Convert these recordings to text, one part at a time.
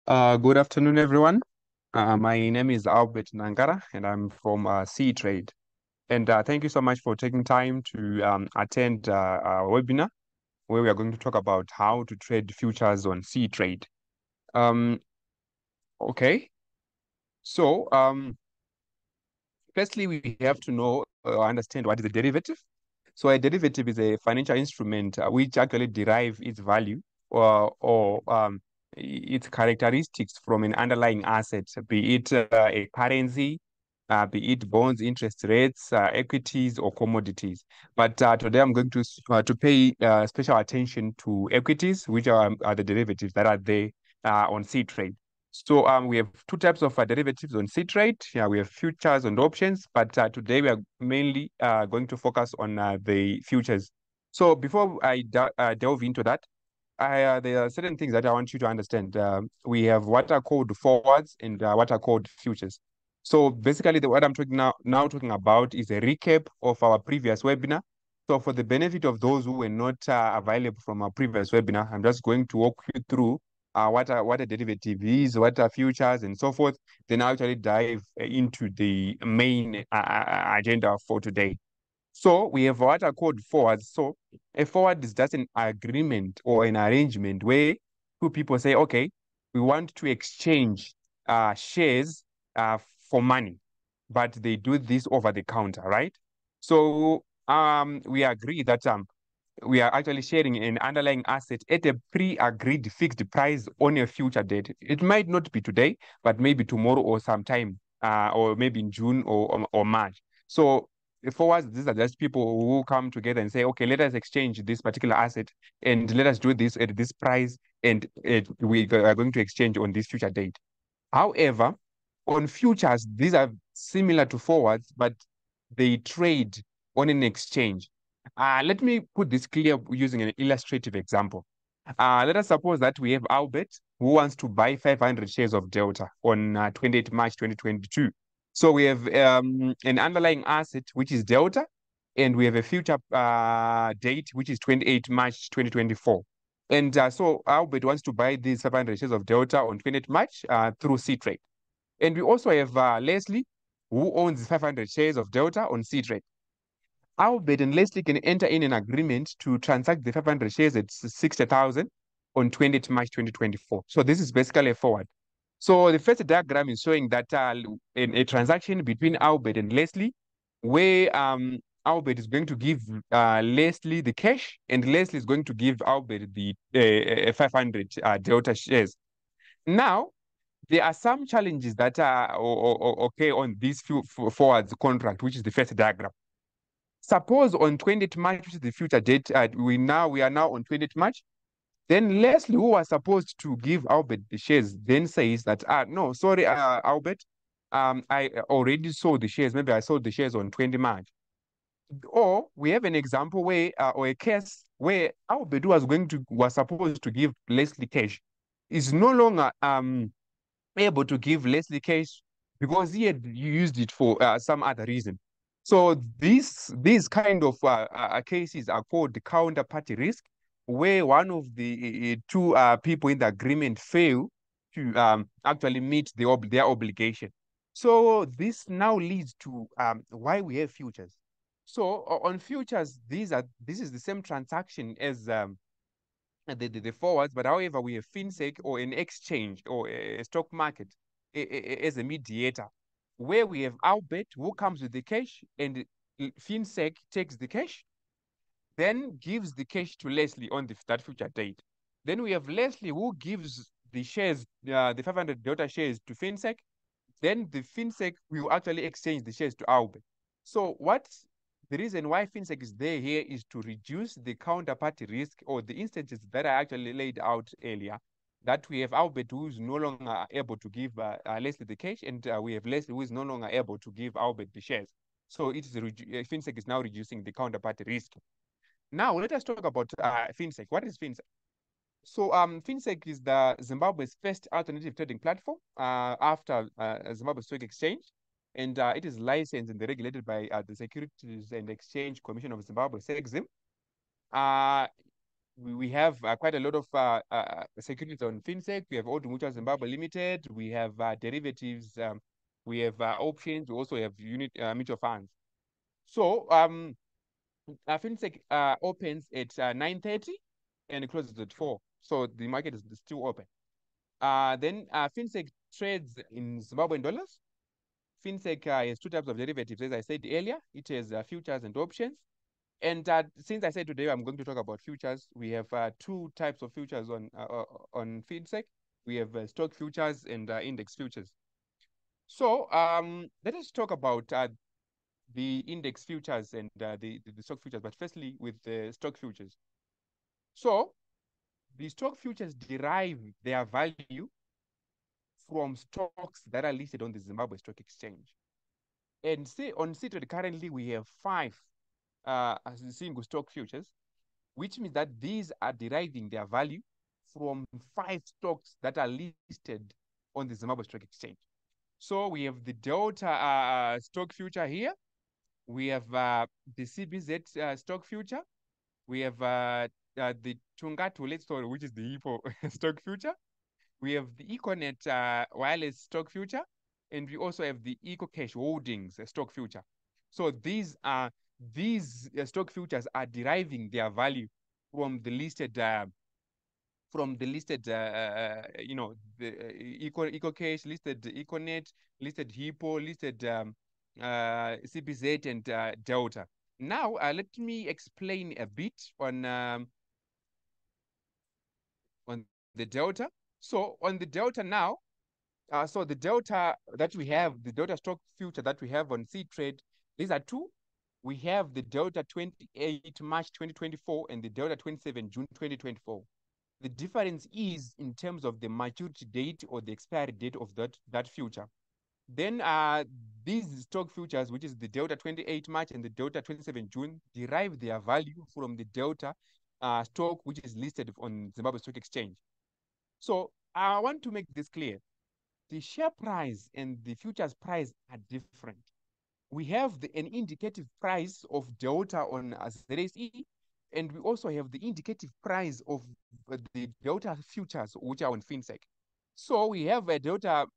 Good afternoon, everyone. My name is Albert Nangara, and I'm from Sea Trade. And thank you so much for taking time to attend our webinar, where we are going to talk about how to trade futures on Sea Trade. Um, okay, so firstly, we have to know or understand what is a derivative. So a derivative is a financial instrument which actually derive its value or its characteristics from an underlying asset, be it a currency, be it bonds, interest rates, equities, or commodities. But today I'm going to pay special attention to equities, which are the derivatives that are there on Sea Trade. So we have two types of derivatives on Sea Trade. Yeah, we have futures and options, but today we are mainly going to focus on the futures. So before I delve into that, there are certain things that I want you to understand. We have what are called forwards and what are called futures. So basically, what I'm talking about is a recap of our previous webinar. So for the benefit of those who were not available from our previous webinar, I'm just going to walk you through what a derivative is, what are futures, and so forth. Then I'll actually dive into the main agenda for today. So we have what are called forwards. So a forward is just an agreement or an arrangement where two people say, okay, we want to exchange shares for money, but they do this over the counter, right? So we agree that we are actually sharing an underlying asset at a pre-agreed fixed price on a future date. It might not be today, but maybe tomorrow or sometime, or maybe in June or March. So for us, these are just people who come together and say, okay, let us exchange this particular asset and let us do this at this price, and we are going to exchange on this future date. However, on futures, these are similar to forwards, but they trade on an exchange. Let me put this clear using an illustrative example. Let us suppose that we have Albert who wants to buy 500 shares of Delta on 28 March 2022. So we have an underlying asset, which is Delta, and we have a future date, which is 28 March 2024. And so Albert wants to buy these 500 shares of Delta on 28 March through C-Trade. And we also have Leslie, who owns 500 shares of Delta on C-Trade. Albert and Leslie can enter in an agreement to transact the 500 shares at 60,000 on 20th March 2024. So this is basically a forward. So the first diagram is showing that in a transaction between Albert and Leslie, where Albert is going to give Leslie the cash, and Leslie is going to give Albert the 500 Delta shares. Now, there are some challenges that are okay on this forwards contract, which is the first diagram. Suppose on 20th March, which is the future date, we are now on 20th March. Then Leslie, who was supposed to give Albert the shares, then says that no, sorry, Albert, I already sold the shares. Maybe I sold the shares on 20 March. Or we have an example where or a case where Albert was supposed to give Leslie cash, is no longer able to give Leslie cash because he had used it for some other reason. So these kind of cases are called the counterparty risk, where one of the two people in the agreement fail to actually meet their obligation. So this now leads to why we have futures. So on futures, this is the same transaction as the forwards, but however, we have FinSec or an exchange or a stock market as a mediator, where we have Albert who comes with the cash and FinSec takes the cash, then gives the cash to Leslie on that future date. Then we have Leslie who gives the shares, the 500 Delta shares to FinSec. Then the FinSec will actually exchange the shares to Albert. So what the reason why FinSec is there here is to reduce the counterparty risk or the instances that I actually laid out earlier, that we have Albert who is no longer able to give Leslie the cash, and we have Leslie who is no longer able to give Albert the shares. So FinSec is now reducing the counterparty risk. Now let us talk about FinSec. What is FinSec? So FinSec is the Zimbabwe's first alternative trading platform after Zimbabwe Stock Exchange, and it is licensed and regulated by the Securities and Exchange Commission of Zimbabwe, SECZIM. Uh, we have quite a lot of securities on FinSec. We have Old Mutual Zimbabwe Limited. We have derivatives. We have options. We also have unit mutual funds. So FinSec opens at 9:30 and it closes at 4. So the market is still open. Then FinSec trades in Zimbabwean dollars. FinSec has two types of derivatives, as I said earlier. It has futures and options. And since I said today I'm going to talk about futures, we have two types of futures on FinSec. We have stock futures and index futures. So let us talk about the index futures and the stock futures, but firstly with the stock futures. So the stock futures derive their value from stocks that are listed on the Zimbabwe Stock Exchange. And say on CITRADE currently we have 5 single stock futures, which means that these are deriving their value from 5 stocks that are listed on the Zimbabwe Stock Exchange. So we have the Delta stock future here. We have the CBZ stock future. We have the Tungatule story, which is the Hippo stock future. We have the Econet wireless stock future, and we also have the EcoCash Holdings stock future. So these stock futures are deriving their value from the listed the EcoCash, listed Econet, listed Hippo, listed CBZ and Delta. Now let me explain a bit on the Delta. So on the Delta now, so the Delta that we have, the Delta stock future that we have on CTrade, these are two. We have the Delta 28 March 2024 and the Delta 27 June 2024. The difference is in terms of the maturity date or the expiry date of that future. Then these stock futures, which is the Delta 28 March and the Delta 27 June, derive their value from the Delta stock, which is listed on Zimbabwe Stock Exchange. So I want to make this clear. The share price and the futures price are different. We have an indicative price of Delta on ZSE, and we also have the indicative price of the Delta futures, which are on FinSec. So we have a Delta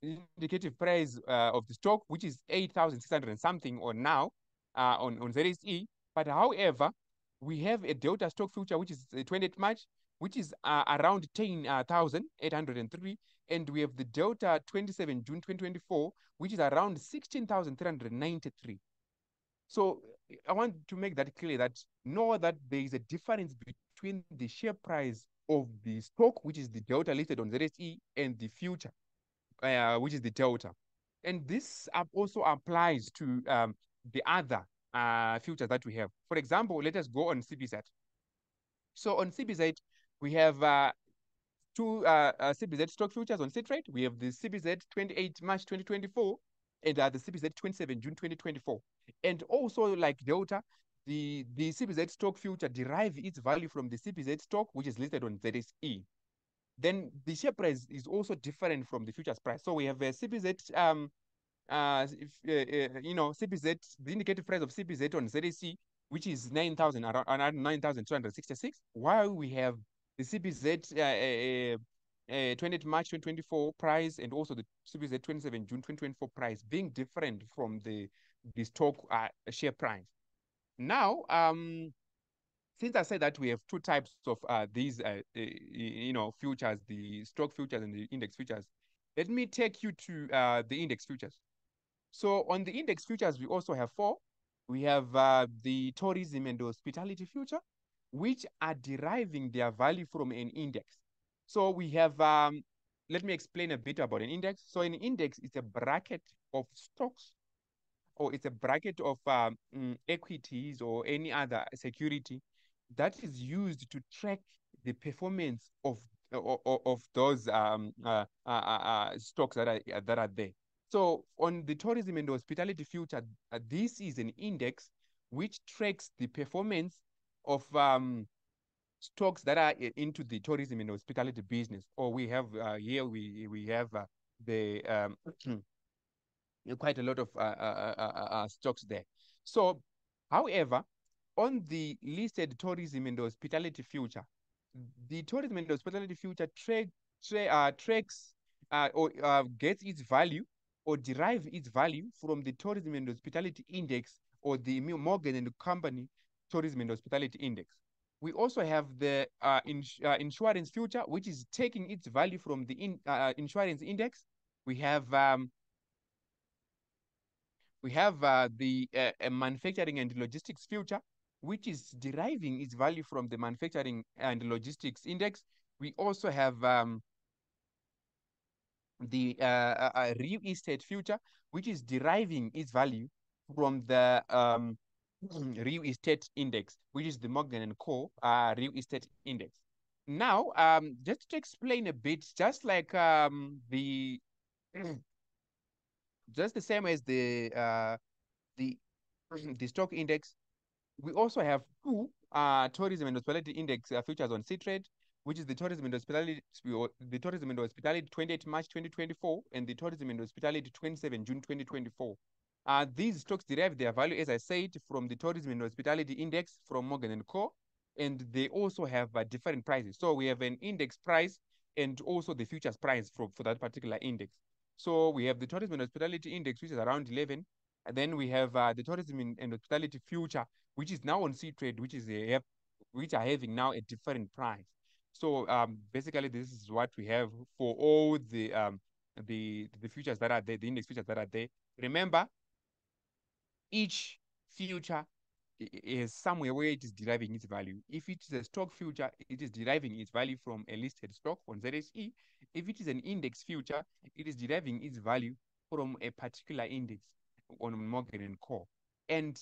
indicative price of the stock, which is 8,600 and something on now on ZSE. But however, we have a Delta stock future, which is 28th March, which is around 10,803. And we have the Delta 27 June 2024, which is around 16,393. So I want to make that clear that know that there is a difference between the share price of the stock, which is the Delta listed on ZSE, and the future, which is the Delta. And this also applies to the other futures that we have. For example, let us go on CBZ. So on CBZ, we have two CBZ stock futures on CITRADE. We have the CBZ 28 March 2024 and the CBZ 27 June 2024. And also like Delta, the CBZ stock future derive its value from the CBZ stock, which is listed on ZSE. Then the share price is also different from the futures price. So we have a CBZ, CBZ, the indicative price of CBZ on ZSE, which is 9,000, around 9,266, while we have the CBZ 20th March 2024 price and also the CBZ 27 June 2024 price being different from the stock share price. Now, since I said that we have two types of these, futures, the stock futures and the index futures, let me take you to the index futures. So on the index futures, we also have 4. We have the tourism and hospitality future, which are deriving their value from an index. So we have, let me explain a bit about an index. So an index is a bracket of stocks, or it's a bracket of equities or any other security that is used to track the performance of those stocks that are there. So on the tourism and hospitality future, this is an index which tracks the performance of stocks that are into the tourism and hospitality business. Or we have here we have the quite a lot of stocks there. So, however, on the listed tourism and hospitality future, the tourism and hospitality future tracks or gets its value or derive its value from the tourism and hospitality index or the Morgan and Company tourism and hospitality index. We also have the insurance future, which is taking its value from the insurance index. We have the manufacturing and logistics future, which is deriving its value from the manufacturing and logistics index. We also have the real estate future, which is deriving its value from the real estate index, which is the Morgan and Co. Real estate index. Now, just to explain a bit, just like the just the same as the the stock index, we also have two tourism and hospitality index futures on Ctrade, which is the tourism and hospitality 28 March 2024 and the tourism and hospitality 27 June 2024. These stocks derive their value, as I said, from the tourism and hospitality index from Morgan and Co. And they also have different prices. So we have an index price and also the futures price for that particular index. So we have the tourism and hospitality index, which is around 11. And then we have the tourism and hospitality future, which is now on Ctrade, which are having now a different price. So basically, this is what we have for all the futures that are there, the index futures that are there. Remember, each future is somewhere where it is deriving its value. If it is a stock future, it is deriving its value from a listed stock on ZSE. If it is an index future, it is deriving its value from a particular index on Morgan and Co. And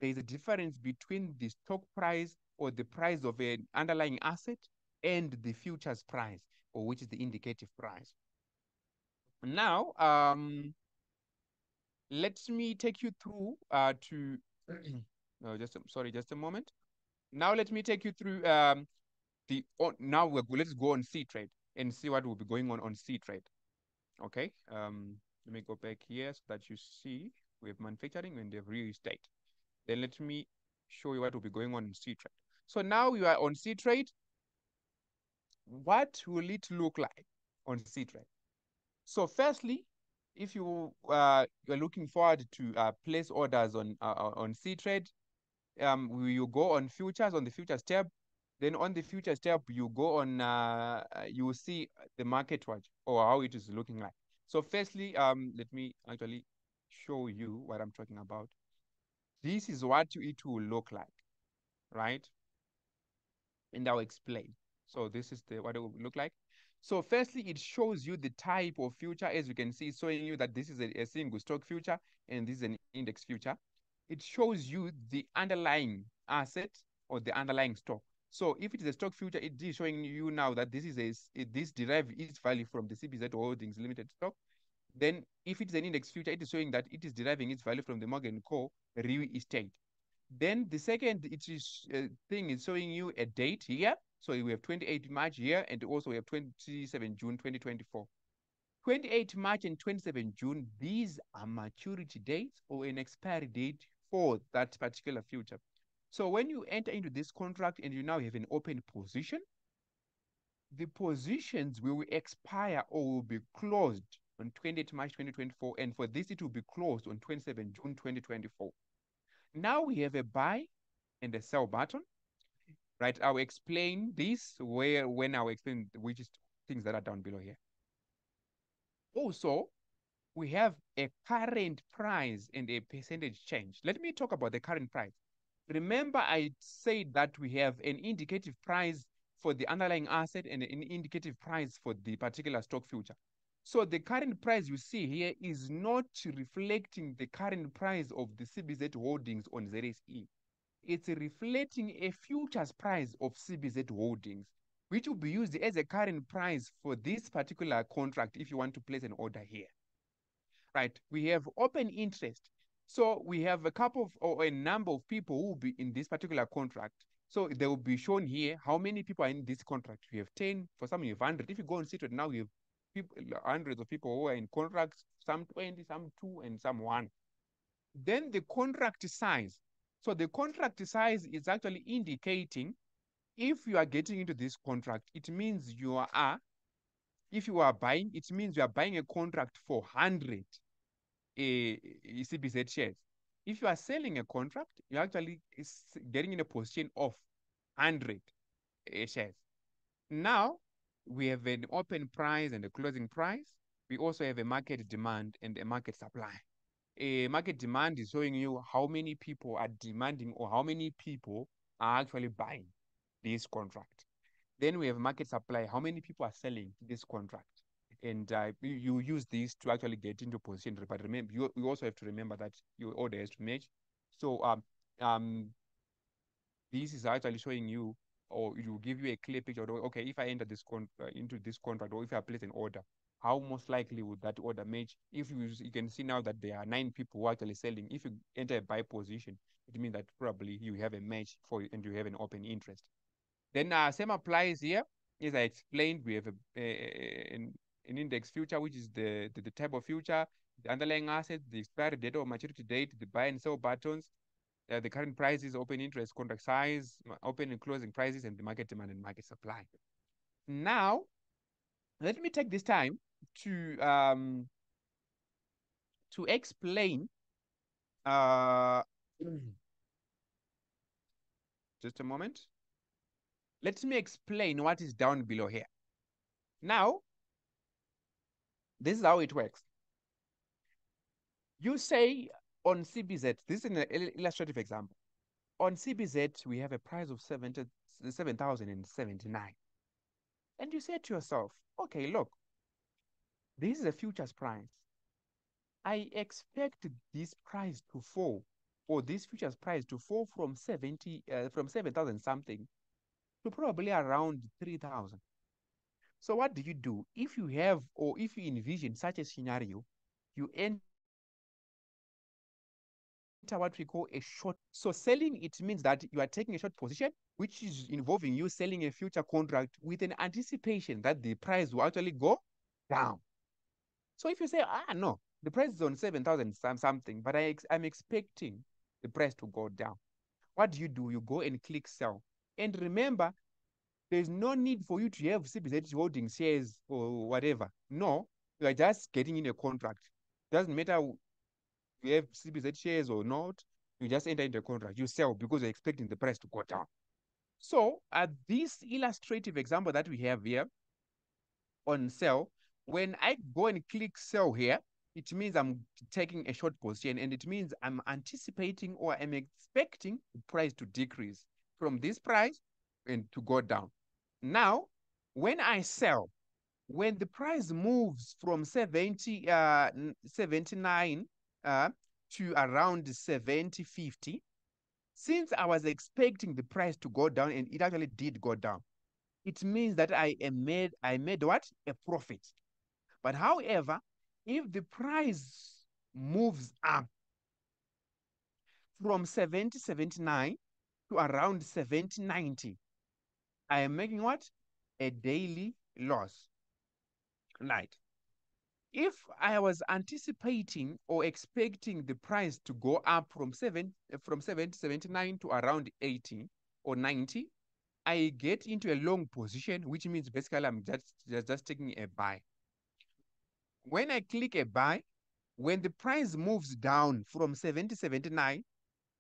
there's a difference between the stock price or the price of an underlying asset and the futures price, or which is the indicative price. Now, let me take you through to no, just a moment. Now let me take you through let's go on Ctrade and see what will be going on Ctrade. Okay. Let me go back here so that you see we have manufacturing and we have real estate. Then let me show you what will be going on in Ctrade. So now you are on Ctrade. What will it look like on Ctrade? So firstly, if you're looking forward to place orders on Ctrade, you go on futures on the futures tab. Then on the futures tab, you go on you will see the market watch or how it is looking like. So firstly, let me actually show you what I'm talking about. This is what it will look like, right? And I'll explain. So this is what it will look like. So firstly, it shows you the type of future. As you can see, it's showing you that this is a single stock future and this is an index future. It shows you the underlying asset or the underlying stock. So if it is a stock future, it is showing you now that this derives its value from the CBZ Holdings Limited stock. Then if it's an index future, it is showing that it is deriving its value from the Morgan Co. Real Estate. Then the second thing is showing you a date here. So we have 28 March here, and also we have 27 June 2024. 28 March and 27 June, these are maturity dates or an expiry date for that particular future. So when you enter into this contract and you now have an open position, the positions will expire or will be closed on 28 March 2024, and for this, it will be closed on 27 June 2024. Now we have a buy and a sell button, right? I'll explain this when I'll explain which is things that are down below here. Also, we have a current price and a percentage change. Let me talk about the current price. Remember, I said that we have an indicative price for the underlying asset and an indicative price for the particular stock future. So the current price you see here is not reflecting the current price of the CBZ Holdings on ZSE. It's reflecting a futures price of CBZ Holdings, which will be used as a current price for this particular contract if you want to place an order here. Right, we have open interest. So we have a couple of or a number of people who will be in this particular contract. So they will be shown here how many people are in this contract. We have 10, for some you have 100. If you go and see it now, you have people, hundreds of people who are in contracts, some 20, some 2, and some 1. Then the contract size. So the contract size is actually indicating if you are getting into this contract, it means if you are buying, it means you are buying a contract for 100 CBZ shares. If you are selling a contract, you're actually getting in a position of 100 shares. Now, we have an open price and a closing price. We also have a market demand and a market supply. A market demand is showing you how many people are demanding or how many people are actually buying this contract. Then we have market supply, how many people are selling this contract. And you use this to actually get into position. But remember, you also have to remember that your order has to match. So um, this is actually showing you, or it will give you a clear picture of, okay, if I enter into this contract, or if I place an order, how most likely would that order match? If you can see now that there are 9 people who are actually selling. If you enter a buy position, it means that probably you have a match for and you have an open interest. Then same applies here. As I explained, we have an index future, which is the type of future, the underlying asset, the expiry date or maturity date, the buy and sell buttons, the current prices, open interest, contract size, open and closing prices, and the market demand and market supply. Now, let me take this time to explain. Uh, just a moment. Let me explain what is down below here. Now, this is how it works. You say on CBZ, this is an illustrative example. On CBZ, we have a price of 7,079. And you say to yourself, okay, look, this is a futures price. I expect this price to fall, or this futures price to fall from 7,000 something to probably around 3,000. So what do? If you have, or if you envision such a scenario, you enter what we call a short. So selling, it means that you are taking a short position, which is involving you selling a future contract with an anticipation that the price will actually go down. So if you say, no, the price is on 7,000 something, but I'm expecting the price to go down. What do? You go and click sell. And remember, there's no need for you to have CBZ holding shares or whatever. No, you are just getting in a contract. Doesn't matter you have CBZ shares or not, you just enter into a contract. You sell because you're expecting the price to go down. So at this illustrative example that we have here on sell, when I go and click sell here, it means I'm taking a short position, and it means I'm anticipating or I'm expecting the price to decrease from this price and to go down. Now, when I sell, when the price moves from 79 to around 70.50, since I was expecting the price to go down and it actually did go down, it means that I made what? A profit. But however, if the price moves up from 70.79 to around 70.90, I am making what? A daily loss. Right. If I was anticipating or expecting the price to go up from 70.79 to around 80 or 90, I get into a long position, which means basically I'm just taking a buy. When I click a buy, when the price moves down from 70.79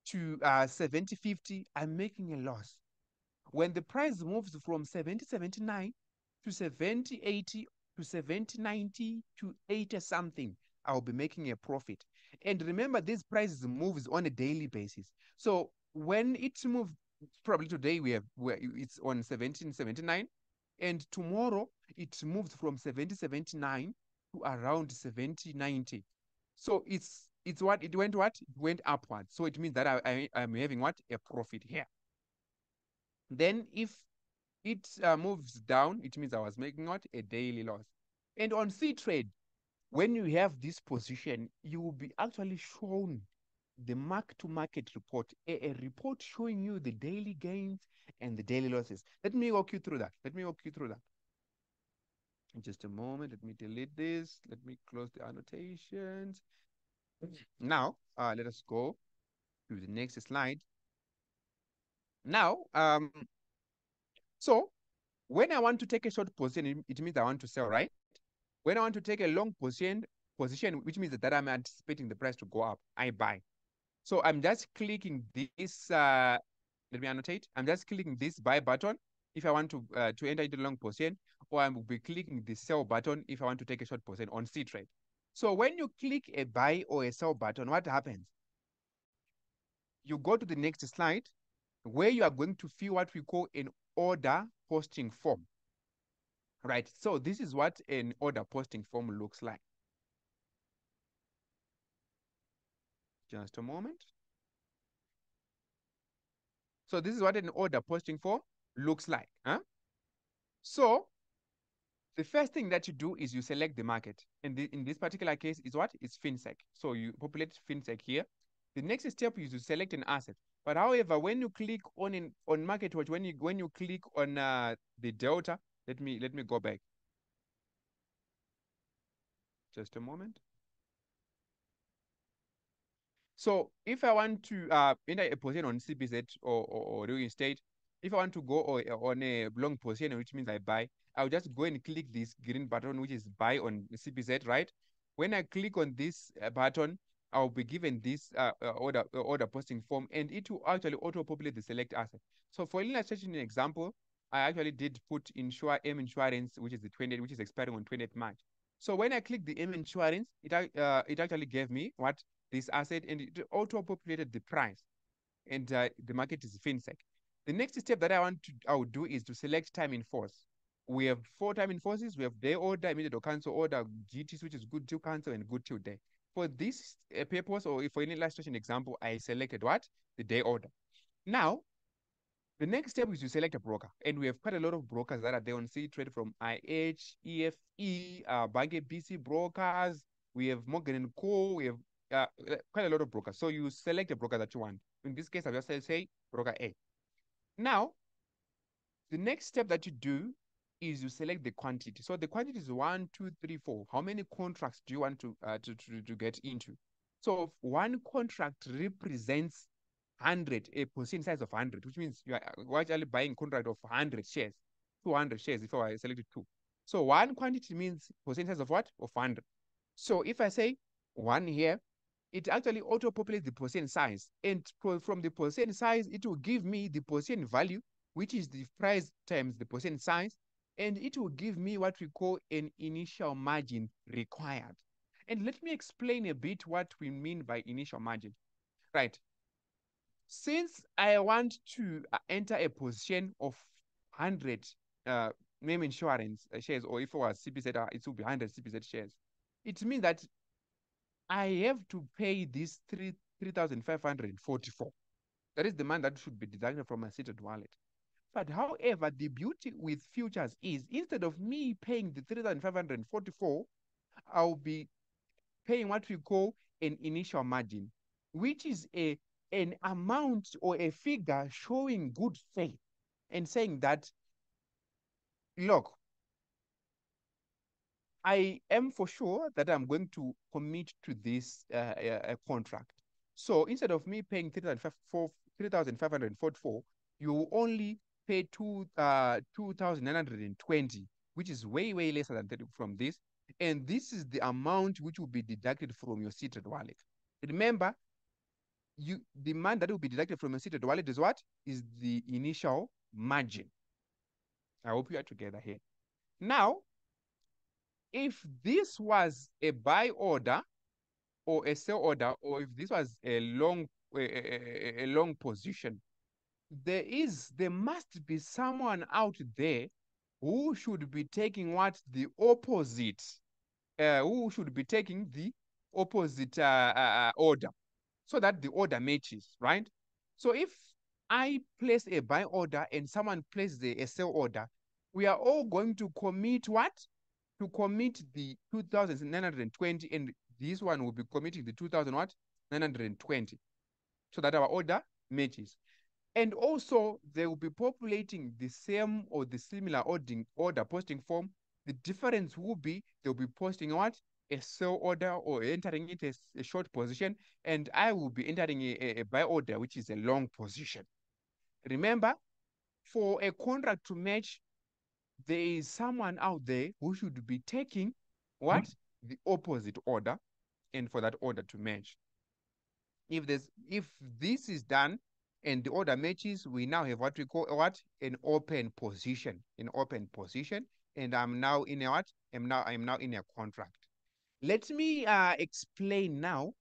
to 70.50, I'm making a loss. When the price moves from 70.79 to 70.80 to 70.90 to 80 something, I'll be making a profit. And remember, these prices moves on a daily basis. So when it moves, probably today it's on 17.79, and tomorrow it moved from 70.79 to around 70.90. So it's what it went what? It went upwards. So it means that I'm having what? A profit here. Then if it moves down, it means I was making what? A daily loss. And on C-Trade, when you have this position, you will be actually shown the mark-to-market report, a report showing you the daily gains and the daily losses. Let me walk you through that. In just a moment, let me delete this. Let me close the annotations. Now, let us go to the next slide. Now, so when I want to take a short position, it means I want to sell, right? When I want to take a long position, which means that I'm anticipating the price to go up, I buy. So I'm just clicking this. Let me annotate. I'm just clicking this buy button if I want to enter into long position, or I will be clicking the sell button if I want to take a short position on C trade. So when you click a buy or a sell button, what happens? You go to the next slide where you are going to fill what we call an order posting form. Right. So this is what an order posting form looks like. Just a moment. So this is what an order posting form looks like. Huh? So the first thing that you do is you select the market. And in this particular case is what? It's FinSec. So you populate FinSec here. The next step is to select an asset. But however, when you click on MarketWatch, when you click on the delta, let me go back. Just a moment. So if I want to enter a position on CBZ or real estate, if I want to go on a long position, which means I buy, I'll just go and click this green button, which is buy on CBZ, right? When I click on this button, I'll be given this order posting form, and it will actually auto-populate the select asset. So for illustration example, I actually did put M Insurance, which is the 20th, which is expiring on 20th March. So when I click the M Insurance, it actually gave me what this asset, and it auto-populated the price, and the market is FinSec. The next step that I would do is to select time in force. We have 4 time in forces. We have day order, immediate or cancel order, GTs, which is good till cancel and good till day. For this purpose, or for any illustration example, I selected what? The day order. Now, the next step is to select a broker. And we have quite a lot of brokers that are there on C Trade, from IH, EFE, Bank BC brokers. We have Morgan and Co. We have quite a lot of brokers. So you select a broker that you want. In this case, I'll just say broker A. Now, the next step that you do is you select the quantity. So the quantity is 1, 2, 3, 4. How many contracts do you want to get into? So one contract represents 100, a percent size of 100, which means you are actually buying contract of 100 shares, 200 shares if I selected 2. So one quantity means percent size of what? Of 100. So if I say 1 here, it actually auto-populates the percent size. And from the percent size, it will give me the percent value, which is the price times the percent size. And it will give me what we call an initial margin required. And let me explain a bit what we mean by initial margin. Right. Since I want to enter a position of 100 name insurance shares, or if it was CPZ, it will be 100 CPZ shares. It means that I have to pay this 3,544. That is the amount that should be deducted from my seated wallet. But however, the beauty with futures is instead of me paying the 3,544, I'll be paying what we call an initial margin, which is an amount or a figure showing good faith and saying that, look, I am for sure that I'm going to commit to this contract. So instead of me paying 3,544, you only pay 2,920, which is way, way lesser than 30 from this. And this is the amount which will be deducted from your seated wallet. Remember, the amount that will be deducted from your seated wallet is what? Is the initial margin. I hope you are together here. Now, if this was a buy order or a sell order, or if this was a long position, there must be someone out there who should be taking what? The opposite, who should be taking the opposite order, so that the order matches, right? So if I place a buy order and someone places a sell order, we are all going to commit what? To commit the 2,920, and this one will be committing the 2,000 what? 920, so that our order matches. And also, they will be populating the same or the similar order posting form. The difference will be they'll be posting what? A sell order, or entering it as a short position, and I will be entering a buy order, which is a long position. Remember, for a contract to match, there is someone out there who should be taking what? The opposite order, and for that order to match. If this is done and the order matches, we now have what we call what? An open position. An open position. And I'm now in a what? I'm now in a contract. Let me explain now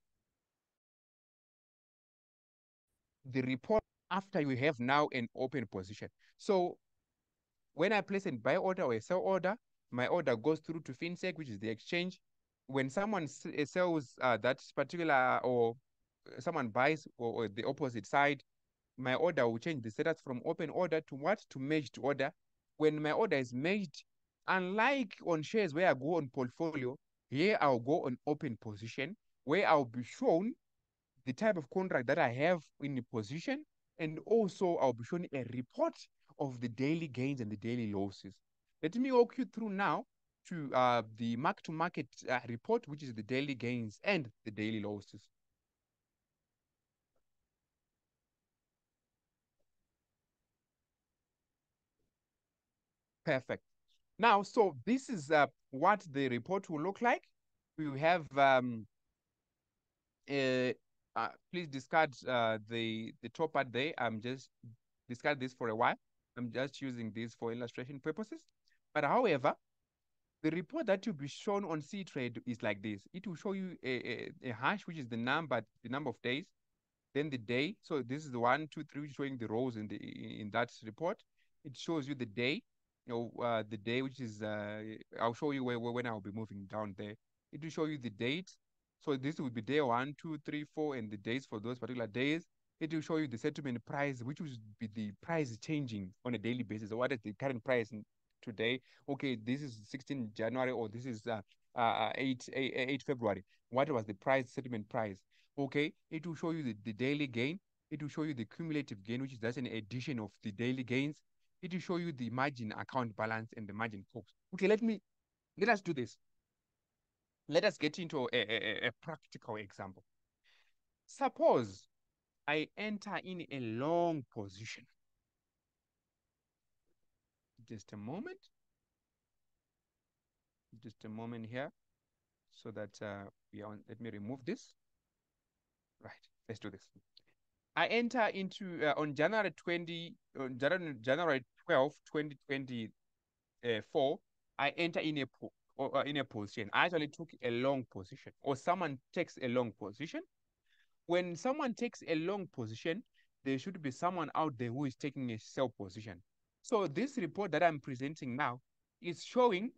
the report after you have now an open position. So when I place a buy order or a sell order, my order goes through to FinSec, which is the exchange. When someone sells that particular, or someone buys or the opposite side, my order will change the status from open order to what? To merged order. When my order is merged, unlike on shares where I go on portfolio, here I'll go on open position, where I'll be shown the type of contract that I have in the position, and also I'll be showing a report of the daily gains and the daily losses. Let me walk you through now to the mark-to-market report, which is the daily gains and the daily losses. Perfect. Now, so this is what the report will look like. We have uh, please discard the top part there. I'm just discard this for a while. I'm just using this for illustration purposes. But however, the report that will be shown on CTrade is like this. It will show you a hash, which is the number of days, then the day. So this is the 1, 2, 3, showing the rows in that report. It shows you the day, the day, which is I'll show you when I'll be moving down there. It will show you the date. So this will be day 1, 2, 3, 4, and the days for those particular days. It will show you the settlement price, which will be the price changing on a daily basis. So what is the current price today? Okay, this is 16 January, or this is 8 February. What was the price, settlement price? Okay, it will show you the daily gain. It will show you the cumulative gain, which is just an addition of the daily gains. It will show you the margin account balance and the margin cost. Okay, let us do this. Let us get into a practical example. Suppose I enter in a long position. Just a moment. Just a moment here, so that we are on. Let me remove this. Right, let's do this. I enter into on January 12, 2024, I enter in a position. I actually took a long position, or someone takes a long position. When someone takes a long position, there should be someone out there who is taking a sell position. So this report that I'm presenting now is showing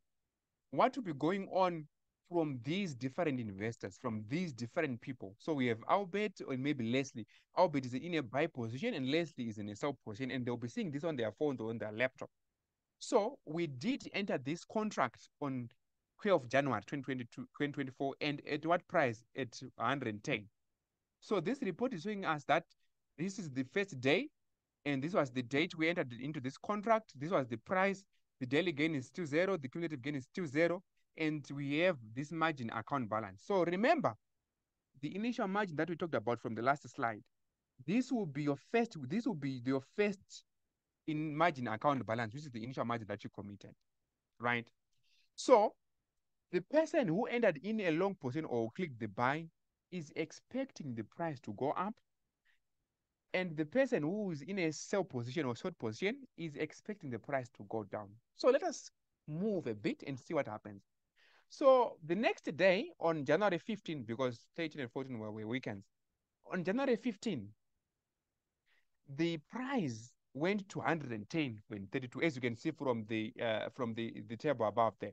what will be going on from these different investors, from these different people. So we have Albert or maybe Leslie. Albert is in a buy position and Leslie is in a sell position, and they'll be seeing this on their phones or on their laptop. So we did enter this contract on 12 January 2022, 2024, and at what price? At 110. So this report is showing us that this is the first day, and this was the date we entered into this contract. This was the price. The daily gain is still zero. The cumulative gain is still zero. And we have this margin account balance. So remember, the initial margin that we talked about from the last slide, this will be your first in margin account balance, which is the initial margin that you committed, right? So the person who entered in a long position or clicked the buy is expecting the price to go up, and the person who is in a sell position or short position is expecting the price to go down. So let us move a bit and see what happens. So the next day on January 15, because 13 and 14 were weekends, on January 15, the price went to 110.32, as you can see from the table above there.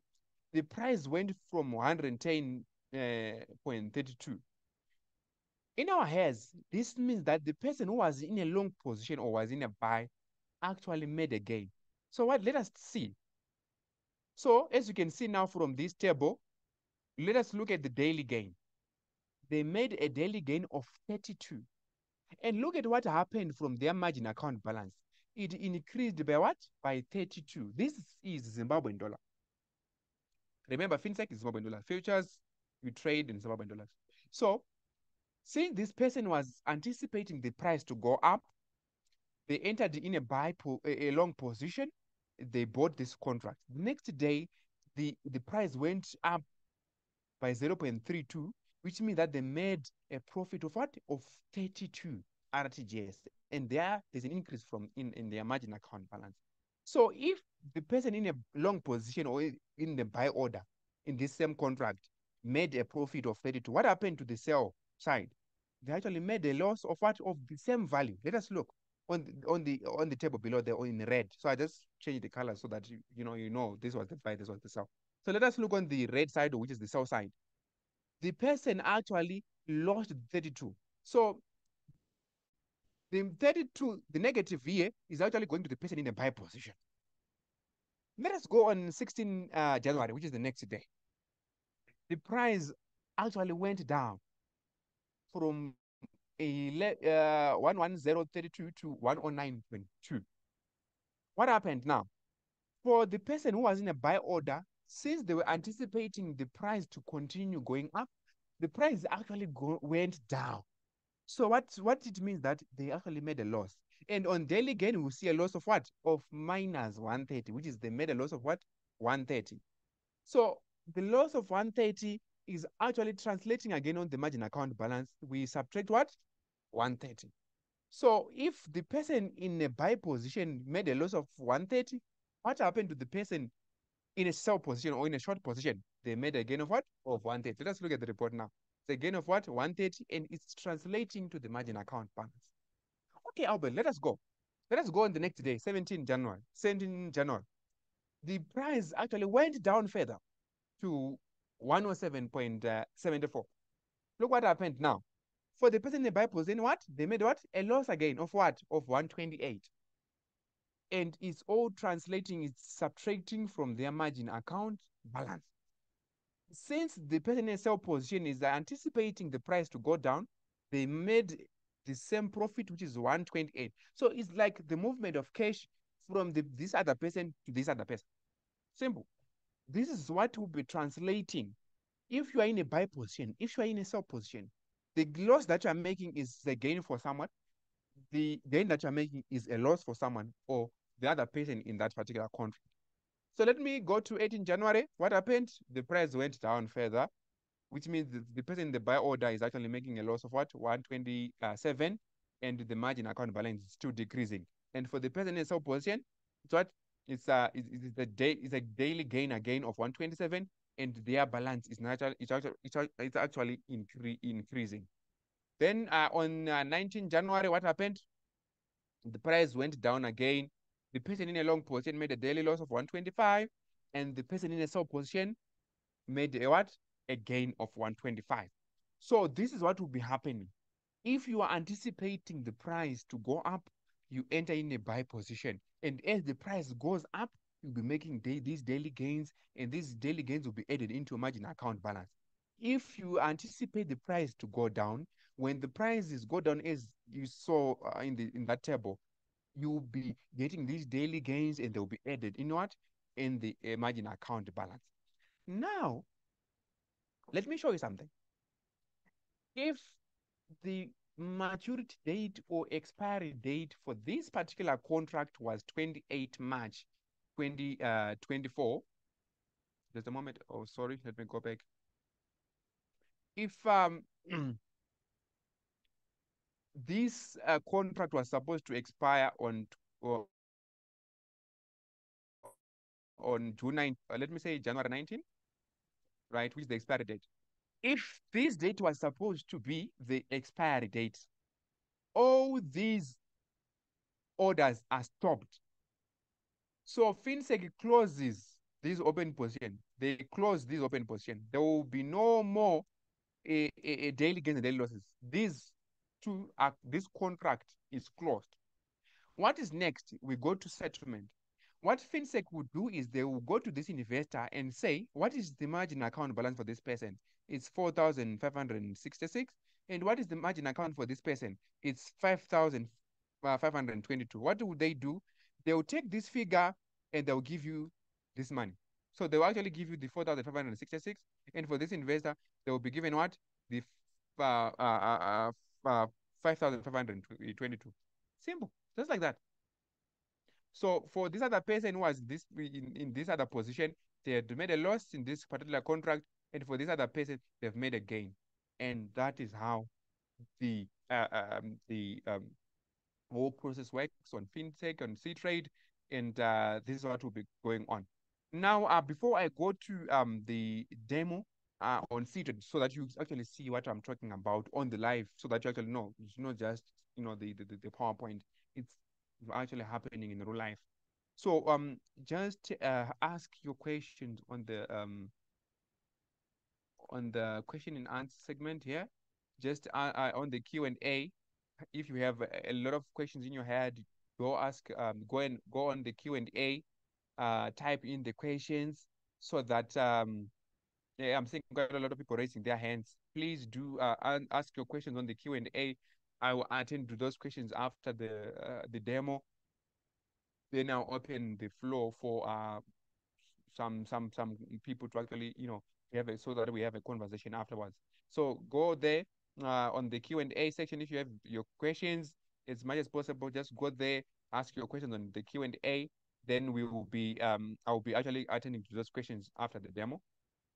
The price went from 110.32. In our heads, this means that the person who was in a long position or was in a buy actually made a gain. So what? Let us see. So as you can see now from this table, let us look at the daily gain. They made a daily gain of 32. And look at what happened from their margin account balance. It increased by what? By 32. This is Zimbabwean dollar. Remember, FinSec is Zimbabwean dollar. Futures, you trade in Zimbabwean dollars. So since this person was anticipating the price to go up, They entered in a long position. They bought this contract. The next day, the price went up by 0.32, which means that they made a profit of what? Of 32 RTGS. And there's an increase in their margin account balance. So if the person in a long position or in the buy order in this same contract made a profit of 32, what happened to the sell side? They actually made a loss of what? Of the same value. Let us look on the table below there in red. So I just changed the color so that you know this was the buy, this was the sell. So let us look on the red side, which is the sell side. The person actually lost 32. So the 32, the negative here is actually going to the person in the buy position. Let us go on 16 January, which is the next day. The price actually went down from 11032 to 109.2. What happened now? For the person who was in a buy order, since they were anticipating the price to continue going up, the price actually went down. So what it means that they actually made a loss. And on daily gain, we see a loss of what? Of minus 130, which is they made a loss of what? 130. So the loss of 130 is actually translating again on the margin account balance. We subtract what? 130. So if the person in a buy position made a loss of 130, what happened to the person in a sell position or in a short position? They made a gain of what? Of 130. Let's look at the report now. It's a gain of what? 130, and it's translating to the margin account balance. Okay, Albert, let us go. Let us go on the next day, 17 January. 17 January. The price actually went down further to 107.74. Look what happened now. For the person in the buy position, what? They made what? A loss again of what? Of 128. And it's all translating, it's subtracting from their margin account balance. Since the person in sell position is anticipating the price to go down, they made the same profit, which is 128. So it's like the movement of cash from this other person to this other person. Simple. This is what will be translating. If you are in a buy position, if you are in a sell position, the loss that you are making is the gain for someone. The gain that you are making is a loss for someone or the other person in that particular country. So let me go to 18 January. What happened? The price went down further, which means the person in the buy order is actually making a loss of what? 127, and the margin account balance is still decreasing. And for the person in sell position, it's what? It's a daily gain again of 127, and their balance is natural. It's actually increasing. Then on 19 January, what happened? The price went down again. The person in a long position made a daily loss of 125, and the person in a sell position made a what? A gain of 125. So this is what will be happening. If you are anticipating the price to go up, you enter in a buy position. And as the price goes up, you'll be making these daily gains, and these daily gains will be added into a margin account balance. If you anticipate the price to go down, when the prices go down, as you saw in that table, you'll be getting these daily gains, and they'll be added in what? In the margin account balance. Now, let me show you something. If the maturity date or expiry date for this particular contract was 28 March 2024. Just a moment. Oh, sorry. Let me go back. If this contract was supposed to expire on June 9, let me say January 19, right, which is the expiry date. If this date was supposed to be the expiry date, all these orders are stopped. So FinSec closes this open position. They close this open position. There will be no more a daily gains and daily losses. This contract is closed. What is next? We go to settlement. What FinSec would do is they will go to this investor and say, what is the margin account balance for this person? It's 4,566. And what is the margin account for this person? It's 5,522. What would they do? They will take this figure and they'll give you this money. So they will actually give you the 4,566. And for this investor, they will be given what? The 5,522. Simple. Just like that. So for this other person who was this in this other position, they had made a loss in this particular contract, and for this other person, they've made a gain, and that is how the whole process works on fintech, on C-Trade, and this is what will be going on. Now, before I go to the demo on C-Trade, so that you actually see what I'm talking about on the live, so that you actually know it's not just the PowerPoint, it's actually happening in real life. So just ask your questions on the question and answer segment here, just on the Q&A. If you have a lot of questions in your head, go on the Q&A, type in the questions so that yeah, I'm seeing quite a lot of people raising their hands. Please do ask your questions on the Q&A. I will attend to those questions after the demo. They now open the floor for some people to actually have so that we have a conversation afterwards. So go there on the Q&A section. If you have your questions, as much as possible, just go there, ask your questions on the Q&A. Then we will be I will be actually attending to those questions after the demo.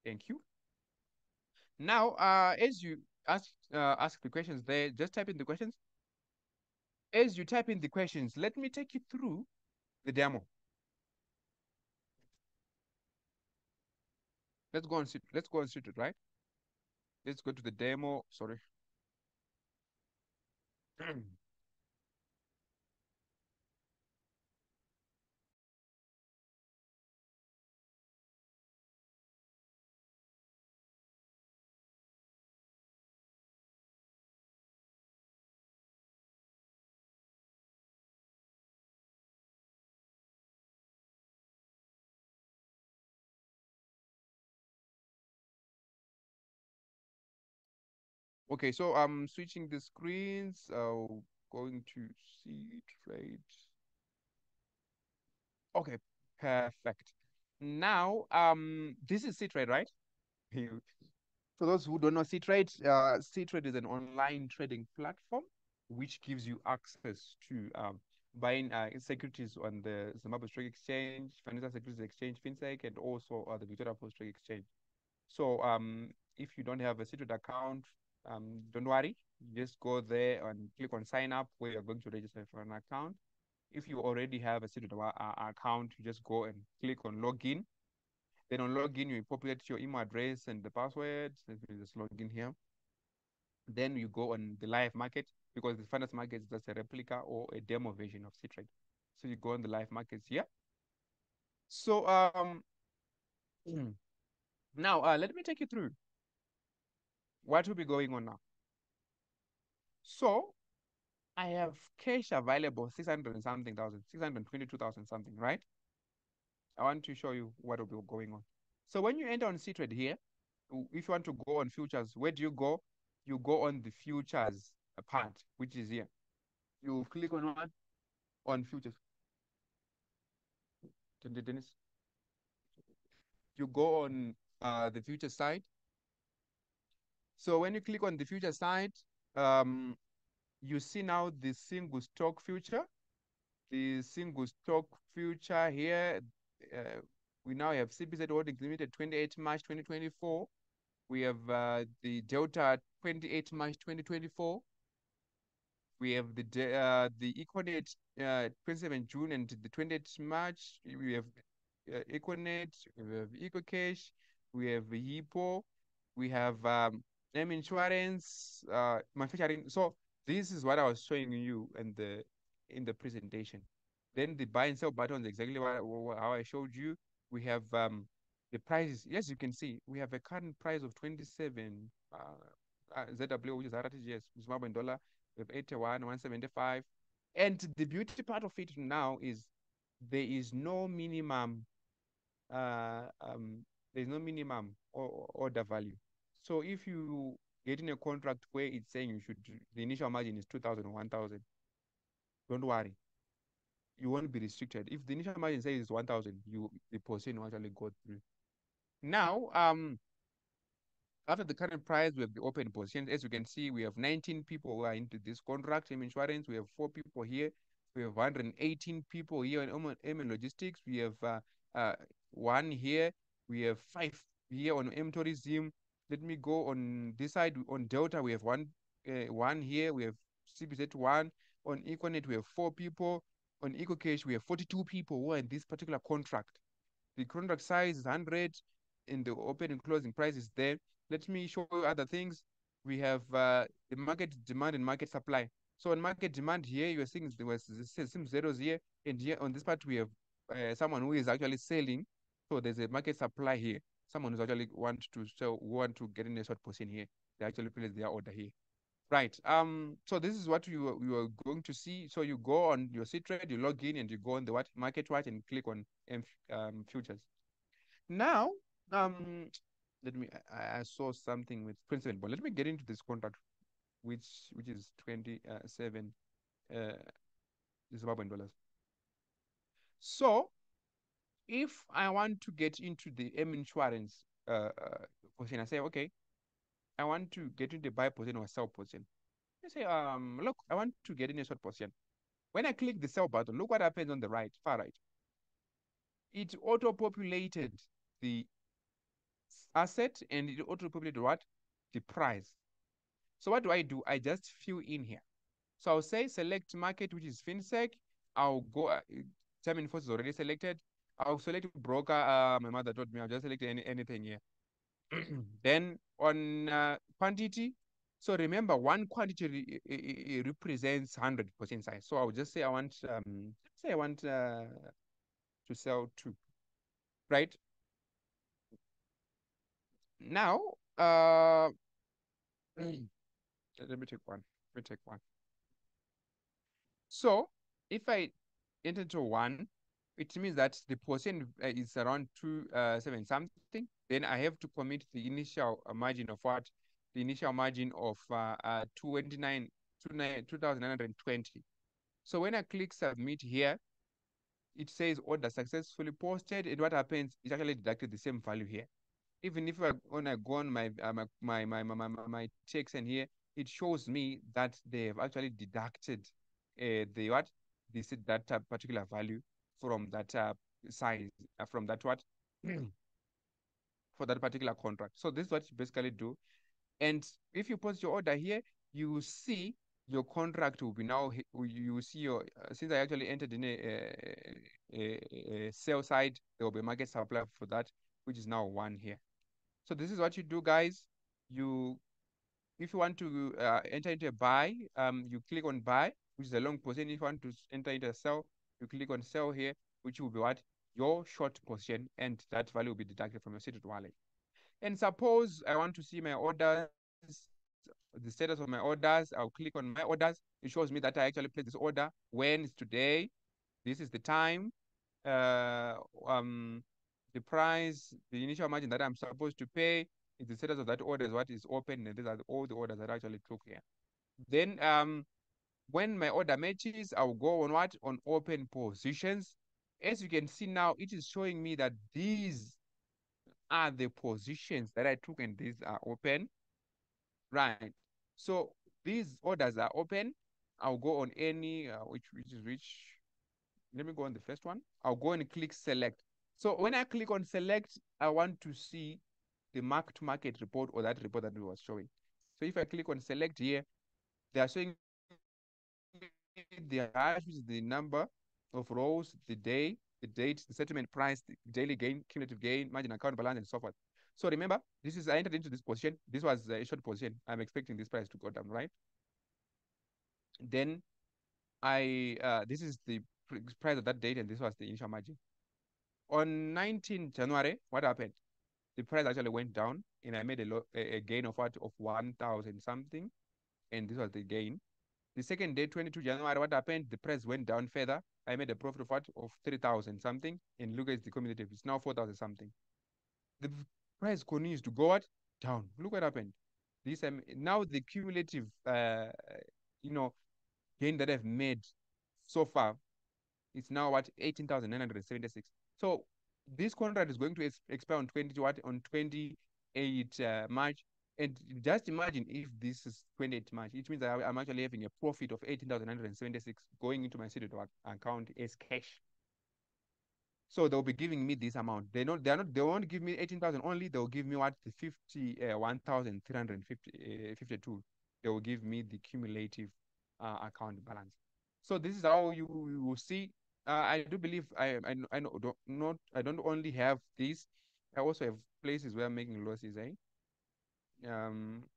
Thank you. Now, as you ask the questions there, just type in the questions. As you type in the questions, let me take you through the demo. Let's go and sit it, right? Let's go to the demo. Sorry. Okay, so I'm switching the screens. Going to see trade. Okay, perfect. Now, this is C-Trade, right? You- For those who don't know C-Trade, C-Trade is an online trading platform which gives you access to buying securities on the Zimbabwe Stock Exchange, Financial Securities Exchange, FinSec, and also the Victoria Falls Stock Exchange. So if you don't have a C-Trade account, don't worry. Just go there and click on sign up where you're going to register for an account. If you already have a C-Trade account, you just go and click on login. Then on login, you populate your email address and the password. Let me just log in here. Then you go on the live market because the finance market is just a replica or a demo version of C-Trade. So you go on the live markets here. So now let me take you through what will be going on now. So I have cash available 600 and something thousand, 622,000 something, right? I want to show you what will be going on. So when you enter on C-Trade here, if you want to go on futures, where do you go? You go on the futures part, which is here. You click on what? On futures. Dennis. You go on the future side. So when you click on the future side, um, you see now the single stock future. The single stock future here. Uh, we now have CBZ Holdings Limited 28 March 2024. We have the Delta 28 March 2024. We have the Econet 27 June and the 28th March. We have Econet, we have EcoCash, we have Hippo, we have M Insurance, manufacturing. So this is what I was showing you in the presentation. Then the buy and sell buttons, exactly how I showed you. We have the prices. Yes, you can see we have a current price of 27 ZW, which is RTGS, Zimbabwean dollar. We have 81, 175. And the beauty part of it now is there is no minimum uh, um, there's no minimum or order value. So if you get in a contract where it's saying the initial margin is 2,000 or 1,000, don't worry, you won't be restricted. If the initial margin says 1,000, the position will actually go through. Now, after the current price, we have the open positions. As you can see, we have 19 people who are into this contract in insurance. We have 4 people here. We have 118 people here in MN Logistics. We have one here. We have 5 here on M Tourism. Let me go on this side. On Delta, we have one here. We have CBZ one. On Econet, we have 4 people. On EcoCash, we have 42 people who are in this particular contract. The contract size is 100, and the open and closing price is there. Let me show you other things. We have the market demand and market supply. So on market demand here, you're seeing there was some zeros here, and here on this part we have someone who is actually selling. So there's a market supply here. Someone who's actually want to sell, want to get in a short position here. They actually place their order here. Right. So this is what you are going to see. So you go on your Ctrade, you log in, and you go on the what market watch and click on futures. Now, um, let me. I saw something with principal bond. Let me get into this contract, which is 27 Zimbabwean dollars. So if I want to get into the M insurance position, I say, okay, I want to get into the buy position or sell position. I say, look, I want to get in a short position. When I click the sell button, look what happens on the right, far right. It auto-populated the asset and it auto-populated what? The price. So what do? I just fill in here. So I'll say select market, which is FinSec. I'll go, Terminforce is already selected. I'll select broker. My mother told me I'll just select anything here. Then on quantity, so remember one quantity represents 100% size. So I'll just say I want, to sell 2, right? Now, let me take one. Let me take one. So if I enter to 1, it means that the percent is around 7 something. Then I have to commit the initial margin of what? The initial margin of 2,920. So when I click submit here, it says order successfully posted. And what happens? It actually deducted the same value here. Even if when I go on my text and here, it shows me that they have actually deducted the what this that particular value from that size from that what for that particular contract. So this is what you basically do. And if you post your order here, you see your contract will be now, you see your, since I actually entered in a sell side, there will be market supply for that, which is now 1 here. So this is what you do, guys. You, if you want to enter into a buy, you click on buy, which is a long position. If you want to enter into a sell, you click on sell here, which will be what? Your short position, and that value will be deducted from your seated wallet. And suppose I want to see my orders, the status of my orders. I'll click on my orders. It shows me that I actually placed this order. When is today? This is the time. Uh, um, the price, the initial margin that I'm supposed to pay is the status of that order is what is open, and these are all the orders that I actually took here. Then when my order matches, I'll go on what? On open positions. As you can see now, it is showing me that these are the positions that I took and these are open. Right. So these orders are open. I'll go on any, which is which. Let me go on the first one. I'll go and click select. So when I click on select, I want to see the mark-to-market report or that report that we was showing. So if I click on select here, they are showing the hash, which is the number of rows, the day, the date, the settlement price, the daily gain, cumulative gain, margin account balance, and so forth. So remember, this is I entered into this position. This was a short position. I'm expecting this price to go down, right? Then this is the price of that date, and this was the initial margin. On 19 January, what happened? The price actually went down, and I made a gain of what? Of 1,000 something, and this was the gain. The second day, 22 January, what happened? The price went down further. I made a profit of what? Of 3,000 something, and look at the cumulative. It's now 4,000 something. The price continues to go what? Down. Look what happened. This now the cumulative, you know, gain that I've made so far is now what? 18,976. So this contract is going to expire on 28 March. And just imagine if this is 28 March, it means that I'm actually having a profit of 18,976 going into my Citadel account as cash. So they'll be giving me this amount. They won't give me 18,000 only. They'll give me what the 1,352. They will give me the cumulative account balance. So this is how you will see. I do believe I know don't, not I don't only have this. I also have places where I'm making losses.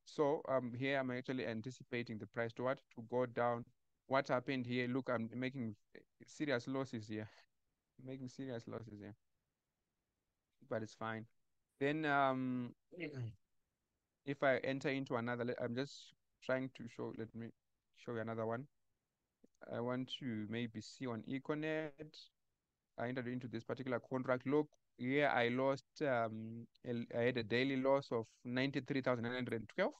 So here I'm actually anticipating the price to what to go down. What happened here? Look, I'm making serious losses here. Making serious losses here, but it's fine. Then if I enter into another, I'm just trying to show. Let me show you another one. I want to maybe see on Econet. I entered into this particular contract. Look, here I lost. I had a daily loss of 93,912.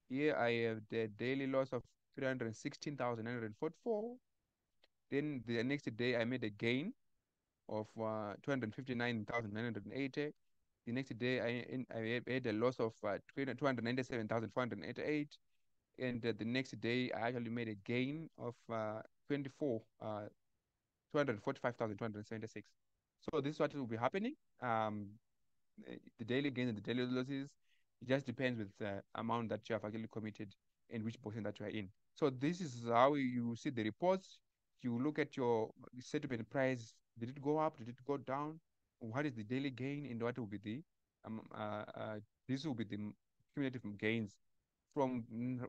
Here I have the daily loss of 316,944. Then the next day I made a gain of 259,980. The next day I had a loss of 297,488. And the next day I actually made a gain of 245,276. So this is what will be happening. The daily gains and the daily losses, it just depends with the amount that you have actually committed and which portion that you are in. So this is how you see the reports. You look at your settlement price. Did it go up? Did it go down? What is the daily gain and what will be the um uh, uh this will be the cumulative gains from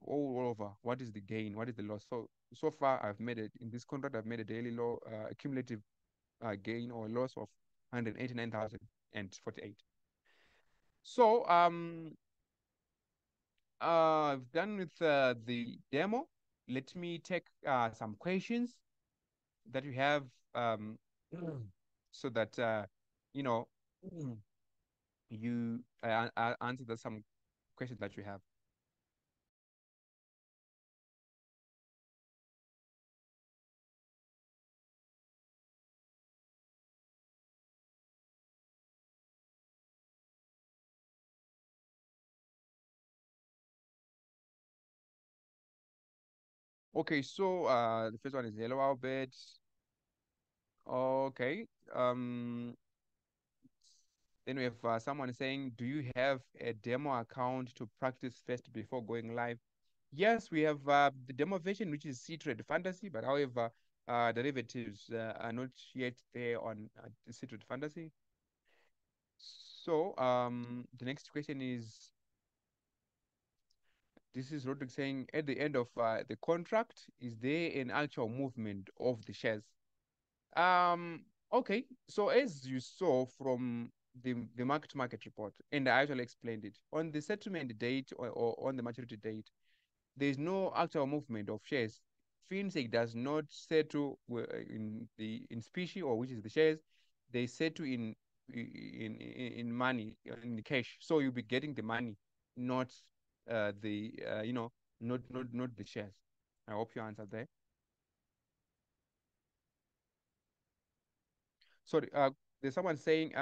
all over. What is the gain? What is the loss? So far I've made it in this contract. I've made a daily low cumulative gain or loss of 189,048. So I've done with the demo. Let me take some questions that you have um, so that you know you answer some questions that you have. Okay, so the first one is Yellow Albert. Okay. Then we have someone saying, do you have a demo account to practice first before going live? Yes, we have the demo version, which is C-Trade Fantasy, but however, derivatives are not yet there on C-Trade Fantasy. So the next question is, this is Roderick saying, at the end of the contract, is there an actual movement of the shares? Um, okay. So as you saw from the market report, and I actually explained it, on the settlement date or on the maturity date, there is no actual movement of shares. FinSec does not settle in the in specie or which is the shares. They settle in money in the cash. So you'll be getting the money, not the not the shares. I hope you answered that. Sorry, there's someone saying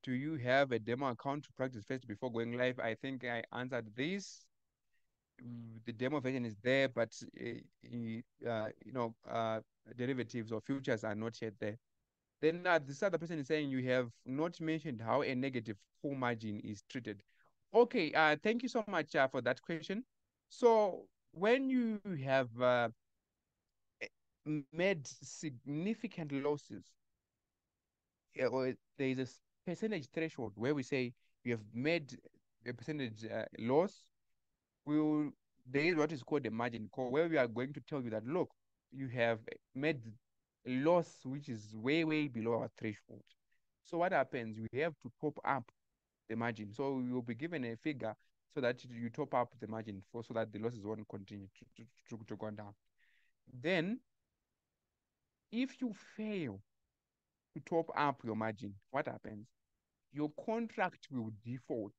do you have a demo account to practice first before going live? I think I answered this. The demo version is there, but derivatives or futures are not yet there. Then this other person is saying you have not mentioned how a negative full margin is treated. Okay, thank you so much for that question. So when you have made significant losses, or there is a percentage threshold where we say we have made a percentage loss, we will there is what is called a margin call where we are going to tell you that look, you have made a loss which is way below our threshold. So what happens? We have to top up the margin. So you will be given a figure so that you top up the margin for so that the losses won't continue to go down. Then if you fail to top up your margin, what happens? Your contract will default.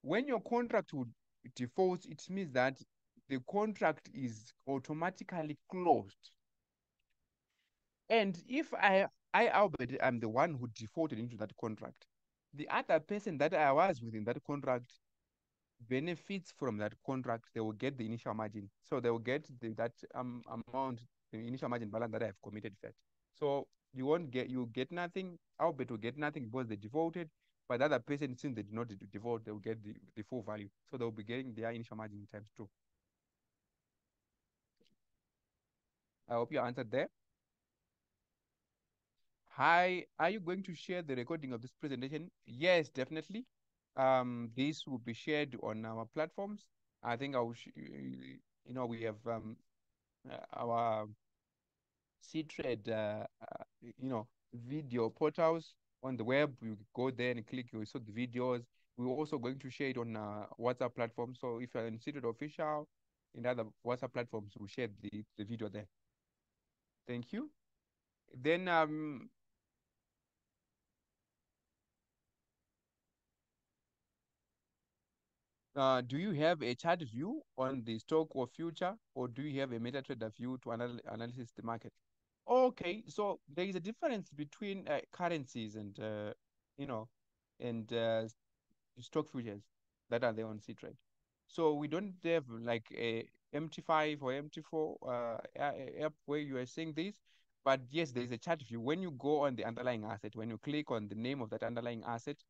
When your contract would default, it means that the contract is automatically closed. And if I, Albert, am the one who defaulted into that contract. The other person that I was within that contract benefits from that contract. They will get the initial margin. So they will get that amount, the initial margin balance that I have committed first. So you get nothing. Albert will get nothing because they defaulted. But the other person, since they did not default, they will get the full value. So they'll be getting their initial margin times two. I hope you answered there. Hi, are you going to share the recording of this presentation? Yes, definitely. This will be shared on our platforms. I think we have our C-Trade, video portals on the web. You go there and click, you saw the videos. We're also going to share it on WhatsApp platform. So if you're in C-Trade official, in other WhatsApp platforms, we'll share the video there. Thank you. Then do you have a chart view on the stock or future, or do you have a MetaTrader view to analysis the market? Okay, so there is a difference between currencies and you know and stock futures that are there on C-Trade. So we don't have like a MT5 or MT4 app where you are seeing this, but yes, there is a chart view. When you go on the underlying asset, when you click on the name of that underlying asset,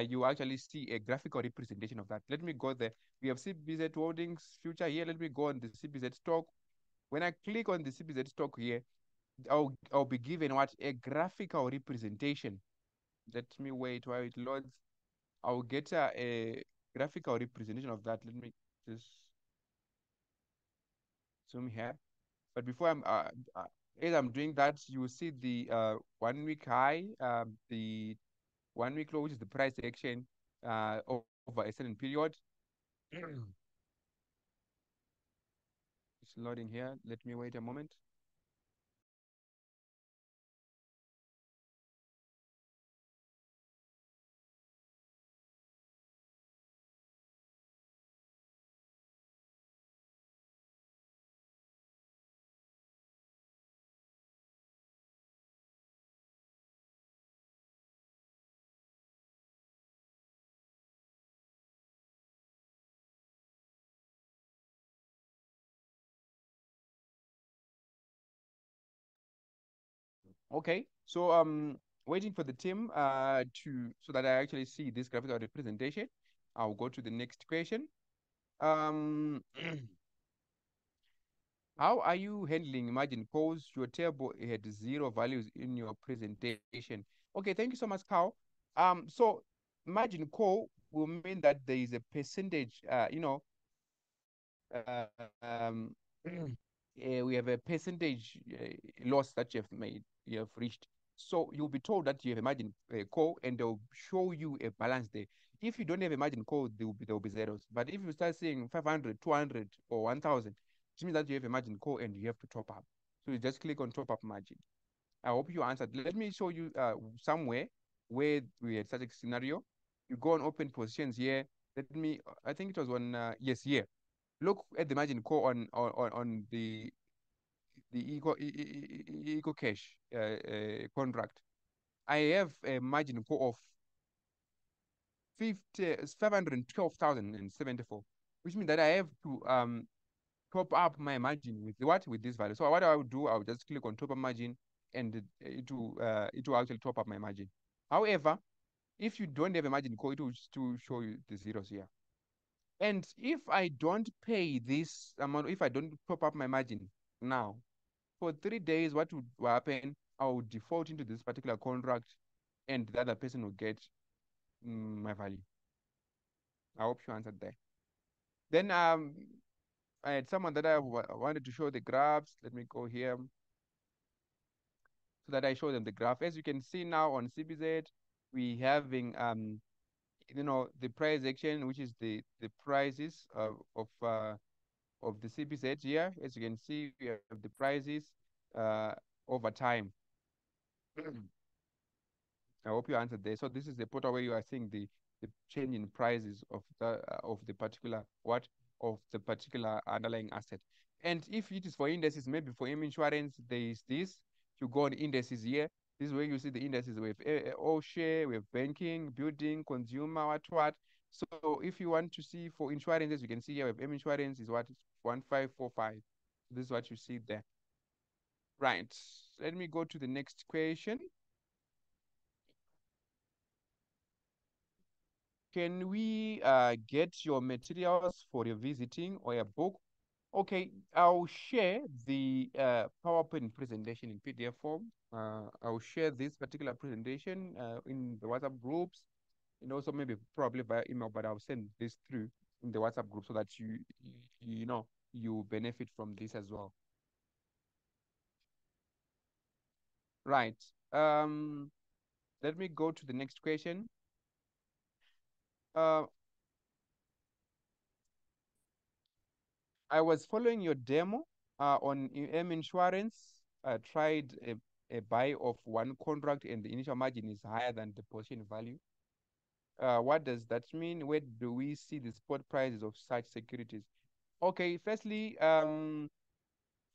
you actually see a graphical representation of that. Let me go there. We have CBZ Holdings future here. Let me go on the CBZ stock. When I click on the CBZ stock here, I'll be given what a graphical representation. Let me wait while it loads. I'll get a graphical representation of that. Let me just zoom here. But before as I'm doing that, you will see the 1 week high, the 1 week low, which is the price action over a certain period. It's loading here. Let me wait a moment. Okay, so waiting for the team to so that I actually see this graphical representation. I'll go to the next question. Um, how are you handling margin calls? Your table had zero values in your presentation. Okay, thank you so much, Carl. So margin call will mean that there is a percentage, uh, um, we have a percentage loss that you have reached. So you'll be told that you have a margin call, and they'll show you a balance there. If you don't have a margin call, there will be zeros. But if you start seeing 500, 200, or 1,000, it means that you have a margin call and you have to top up. So you just click on top up margin. I hope you answered. Let me show you somewhere where we had such a scenario. You go on open positions here. I think it was on, yes, here. Look at the margin call on the Eco Cash contract. I have a margin call of 512,074, which means that I have to top up my margin with what with this value. So what I would do, I would just click on top up margin, and it will actually top up my margin. However, if you don't have a margin call, it will still show you the zeros here. And if I don't pay this amount, if I don't top up my margin now, for 3 days, what would happen? I will default into this particular contract, and the other person will get my value. I hope you answered that. Then I had someone that I wanted to show the graphs. Let me go here so that I show them the graph. As you can see now on CBZ, we having the price action, which is the prices of the CBZ here. As you can see, we have the prices uh, over time. I hope you answered there. So this is the portal where you are seeing the change in prices of the particular of the particular underlying asset. And if it is for indices, maybe for insurance, there is this. You go on indices here. This is where you see the indices. We have all share, we have banking, building, consumer, what. So if you want to see for insurances, you can see here we have M insurance is what 1545. This is what you see there. Right. Let me go to the next question. Can we get your materials for your visiting or a book? Okay, I'll share the PowerPoint presentation in PDF form. I'll share this particular presentation in the WhatsApp groups and also maybe probably via email, but I'll send this through in the WhatsApp group so that you know you benefit from this as well. Right. Let me go to the next question. Uh, I was following your demo on M Insurance. I tried a buy of one contract and the initial margin is higher than the position value. What does that mean? Where do we see the spot prices of such securities? Okay, firstly, I'll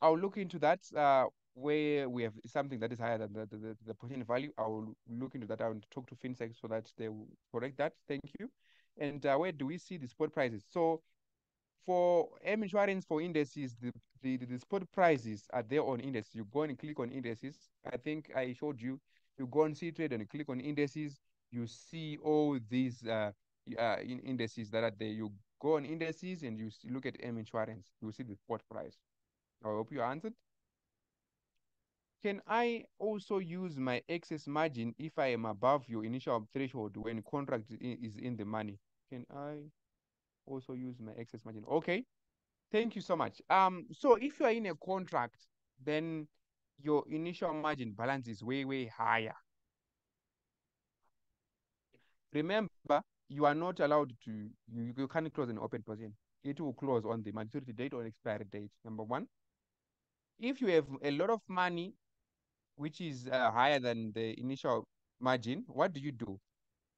look into that where we have something that is higher than the position value. I'll look into that. I'll talk to FinSec so that they will correct that. Thank you. And where do we see the spot prices? So for M insurance for indices, the spot prices are there on indices. You go and click on indices. I think I showed you. You go on CTrade and click on indices. You see all these indices that are there. You go on indices and you look at M insurance. You see the spot price. I hope you answered. Can I also use my excess margin if I am above your initial threshold when contract is in the money? Can I also use my excess margin? Okay. Thank you so much. So if you are in a contract, then your initial margin balance is way, way higher. Remember, you are not allowed to, you can't close an open position. It will close on the maturity date or expiry date, number one. If you have a lot of money, which is higher than the initial margin, what do?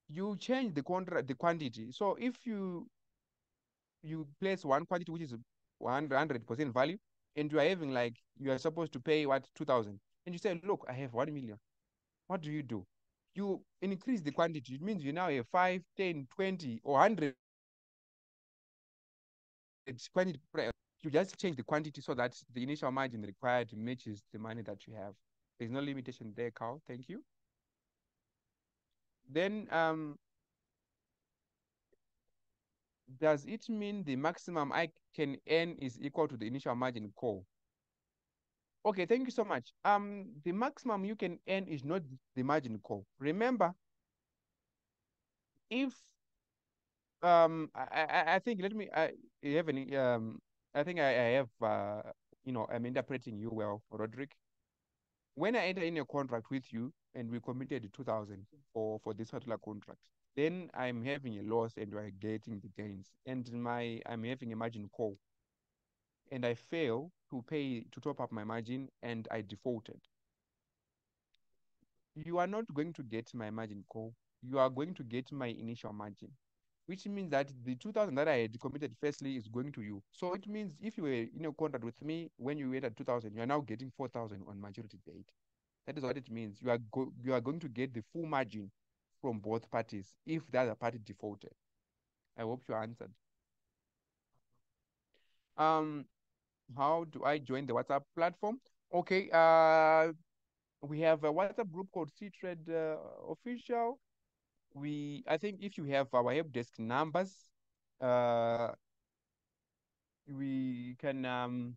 You change the contract, the quantity. So if you place one quantity which is 100% value, and you are having like you are supposed to pay what 2,000, and you say, look, I have 1 million. What do? You increase the quantity. It means you now have 5, 10, 20, or 100 quantity. You just change the quantity so that the initial margin required matches the money that you have. There's no limitation there, Carl. Thank you. Then does it mean the maximum I can earn is equal to the initial margin call? Okay, thank you so much. The maximum you can earn is not the margin call. Remember, if I think let me I have any I think I have I'm interpreting you well, Roderick. When I enter in a contract with you and we committed 2,000 for this particular contract, then I'm having a loss and we're getting the gains, and I'm having a margin call, and I fail to pay to top up my margin and I defaulted. You are not going to get my margin call. You are going to get my initial margin, which means that the 2,000 that I had committed firstly is going to you. So it means if you were in a contract with me when you were at 2,000, you are now getting 4,000 on maturity date. That is what it means. You are going to get the full margin from both parties if the other party defaulted. I hope you answered. Um, how do I join the WhatsApp platform? Okay, we have a WhatsApp group called CTrade Official. I think if you have our help desk numbers, uh, we can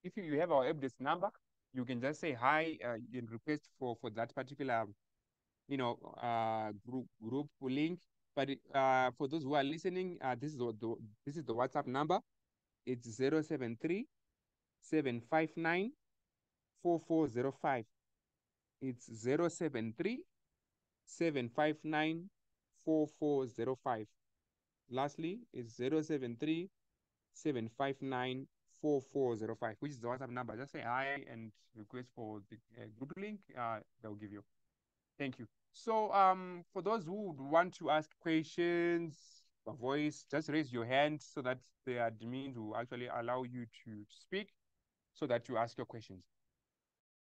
if you have our help desk number, you can just say hi. You can request for that particular group link. But for those who are listening, this is the WhatsApp number. It's 073 759 4405. It's 073 759 4405. Lastly, it's 073 759 4405, which is the WhatsApp number. Just say hi and request for the group link. They'll give you. Thank you. So, for those who would want to ask questions, a voice, just raise your hand so that the admin will actually allow you to speak so that you ask your questions.